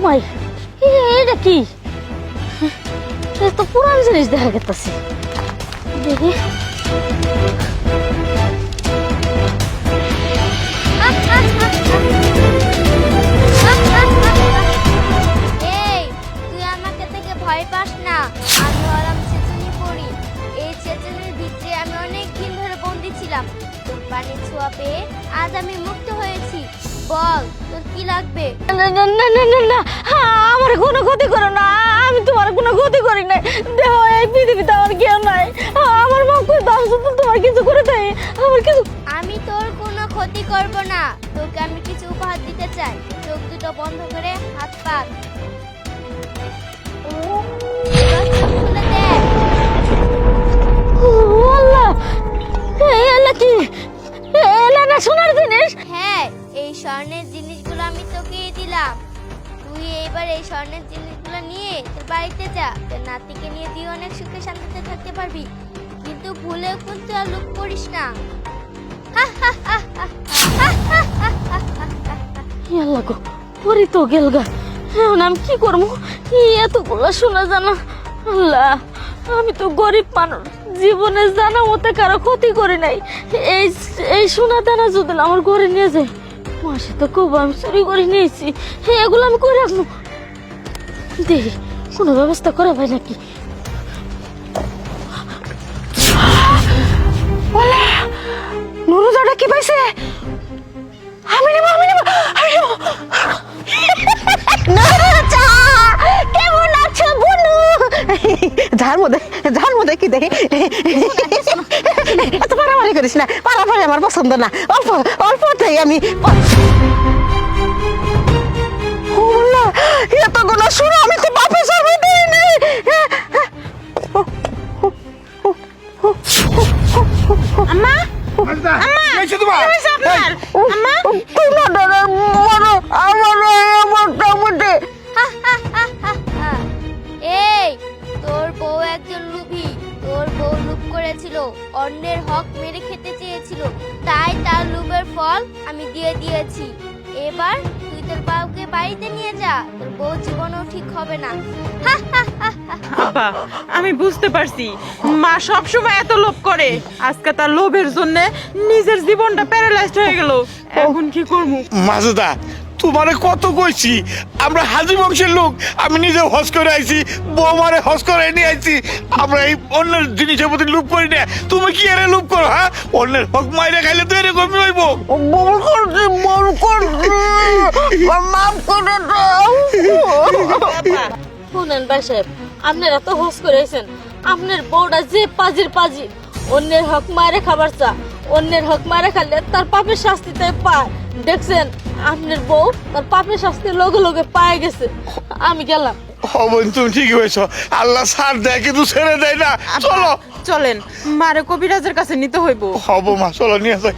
মাই, এটা কি? এ তো পুরান জিনিস দেখা গেছে। দেখি এই তুই আমাকে থেকে ভয় পাস না, আমি হলাম চেচুনি পড়ি। এই চেচুনির ভিতরে আমি অনেক দিন ধরে বন্দি ছিলাম। তোর পানির ছোঁয়া পেয়ে আজ আমি মুক্ত হয়েছি। বল তোর কি লাগবে? না না না না না না, আমার কোনো ক্ষতি করো না, আমি তোমার কোনো ক্ষতি করি নাই। দেখো এই পৃথিবীতে আমার কেউ নাই, আমার মা কই দাও শুধু তোমার কিছু করে দেয়, আমার কিছু। আমি তোর কোনো ক্ষতি করব না, তোকে আমি কিছু উপহার দিতে চাই। চোখ দুটো বন্ধ করে হাত পাত। এবার চোখ খুলে দেখ। ও আল্লাহ, এলা কি? এলা না সোনার জিনিস? হ্যাঁ, এই স্বর্ণের জিনিসগুলো আমি তোকেই দিলাম। তুই এবার এই স্বর্ণের জিনিসগুলো নিয়ে তোর বাড়িতে যা। তোর নাতিকে নিয়ে তুই অনেক সুখে শান্তিতে থাকতে পারবি, কিন্তু ভুলেও কিন্তু আর লোভ করিস না। আল্লাহ গো, পরি তো গেলগা, এখন আমি কি করবো? এতগুলো শোনা জানা। আল্লাহ, আমি তো গরিব মানুষ, জীবনে জানা মতে কারো ক্ষতি করি নাই। এই এই সোনা দানা যদি আমার ঘরে নিয়ে যায়, মাসে তো কব আমি চুরি করে নিয়েছি, এগুলো আমি করে রাখবো। দেখি কোনো ব্যবস্থা করা ভাই নাকি। নুরুদাটা কি পাইছে? আমি নেব, আমি নেব, আমি নেব। নুরুদা, কেমন আছো বনু? ঝাড় মধ্যে কি দেখি, এত পারামারি করিস না, পারামারি আমার পছন্দ না। অল্প অল্পতেই আমি এত গুলো শুনো, আমি তো বাপে সবই দিইনি। আম্মা, এই তোর বউ একজন লোভী। তোর বউ লোভ করেছিল, অন্যের হক মেরে খেতে চেয়েছিল, তাই তার লোভের ফল আমি দিয়ে দিয়েছি। এবার তুই তোর বউকে বাড়িতে নিয়ে যা, তোর বউ জীবনও ঠিক হবে না। আব্বা, আমি বুঝতে পারছি মা সব সময় এত লোভ করে, আজকে তার লোভের জন্য নিজের জীবনটা প্যারালাইজড হয়ে গেল। এখন কি করবো? মাজুদা, তোমারে কত কইছি, আমরা হাজি বংশের লোক, আমি নিজে হজ করে আইছি, বৌমারে হজ করে নিয়ে আইছি। আমরা এই অন্যের জিনিসের প্রতি লোভ করি না। তুমি কি এর লোভ করো? হ্যাঁ, অন্যের হক মাইরে খাইলে তো এরকমই হইব। বল করছি, মাফ করে দাও। শুনেন ভাই সাহেব, আপনারা তো হোস করেছেন, আপনার বউটা যে পাজির পাজি, অন্যের হক মারে খাবার চা, অন্যের হক মারে খালে তার পাপের শাস্তি তাই পায়। দেখছেন, আপনার বউ তার পাপের শাস্তি লগে লগে পায়ে গেছে। আমি গেলাম। বোন, তুমি ঠিকই হয়েছ, আল্লাহ ছাড় দেয় কিন্তু ছেড়ে দেয় না। চলো চলেন, মারে কবিরাজের কাছে নিতে হইব। হব মা, চলো নিয়ে যাই।